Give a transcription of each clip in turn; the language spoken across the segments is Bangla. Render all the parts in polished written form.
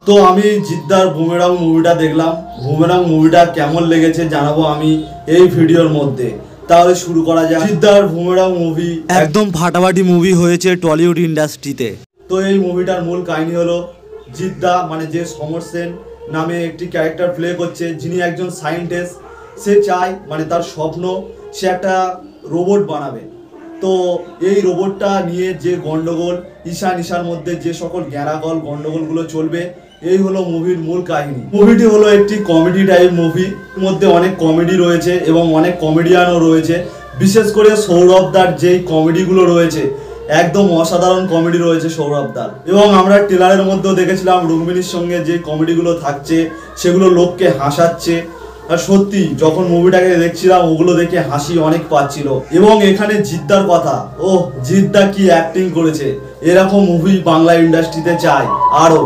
তো আমি জিদ্দার বুমেরাং মুভিটা দেখলাম। বুমেরাং মুভিটা কেমন লেগেছে জানাবো আমি এই ভিডিওর মধ্যে। তাহলে শুরু করা যাক। জিদ্দার বুমেরাং মুভি একদম ফাটাফাটি মুভি হয়েছে টলিউড ইন্ডাস্ট্রিতে। তো এই মুভিটার মূল কাহিনী হলো জিদ্দা মানে যে সমর সেন নামে একটি ক্যারেক্টার প্লে করছে, যিনি একজন সায়েন্টিস্ট। সে চায় মানে তার স্বপ্ন সে একটা রোবট বানাবে। তো এই রোবটটা নিয়ে যে গন্ডগোল ঈশার মধ্যে যে সকল গ্যারাগল গন্ডগোলগুলো চলবে, এই হলো মুভির মূল কাহিনী। মুভিটি হলো একটি কমেডি টাইপ মুভি, মধ্যে অনেক কমেডি রয়েছে এবং অনেক কমেডিয়ানও রয়েছে। বিশেষ করে সৌরভদার যেই কমেডিগুলো রয়েছে একদম অসাধারণ কমেডি রয়েছে সৌরভদার। এবং আমরা ট্রেলারের মধ্যেও দেখেছিলাম রুক্মিণীর সঙ্গে যে কমেডিগুলো থাকছে সেগুলো লোককে হাসাচ্ছে। আর সত্যি যখন মুভিটাকে দেখছিলাম ওগুলো দেখে হাসি অনেক পাচ্ছিল। এবং এখানে জিদ্দার কথা, ও জিদ্দা কি অ্যাক্টিং করেছে! এরকম মুভি বাংলা ইন্ডাস্ট্রিতে চাই আরো।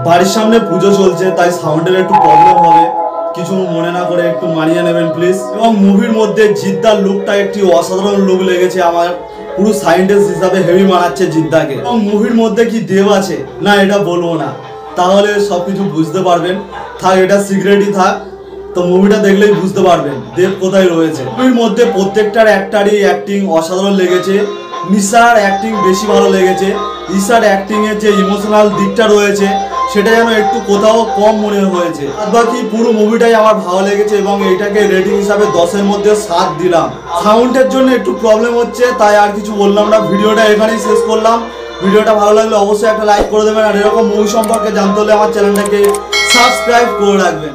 বাড়ির সামনে পুজো চলছে তাই সাউন্ডের একটু প্রবলেম হবে, কিছু মনে না করে একটু মানিয়ে নেবেন প্লিজ। এবং মুভির মধ্যে জিদ্দার লুকটা একটি অসাধারণ লুক লেগেছে আমার, পুরো সায়েন্টিস্ট হিসাবে হেভি মানাচ্ছে জিদ্দাকে। এবং মুভির মধ্যে কি দেব আছে না এটা বলবো না, তাহলে সবকিছু বুঝতে পারবেন। থাক, এটা সিক্রেটই থাক, তো মুভিটা দেখলেই বুঝতে পারবেন দেব কোথায় রয়েছে। মুভির মধ্যে প্রত্যেকটার একটারই অ্যাক্টিং অসাধারণ লেগেছে। নিশার অ্যাক্টিং বেশি ভালো লেগেছে। ঈশার অ্যাক্টিং এর যে ইমোশনাল দিকটা রয়েছে সেটা যেন একটু কোথাও কম মনে হয়েছে। বাকি পুরো মুভিটাই আমার ভালো লেগেছে এবং এইটাকে রেটিং হিসাবে 10-এর মধ্যে 7 দিলাম। সাউন্ডের জন্য একটু প্রবলেম হচ্ছে তাই আর কিছু বললাম না, ভিডিওটা এখানেই শেষ করলাম। ভিডিওটা ভালো লাগলে অবশ্যই একটা লাইক করে দেবেন, আর এরকম মুভি সম্পর্কে জানতে হলে আমার চ্যানেলটাকে সাবস্ক্রাইব করে রাখবেন।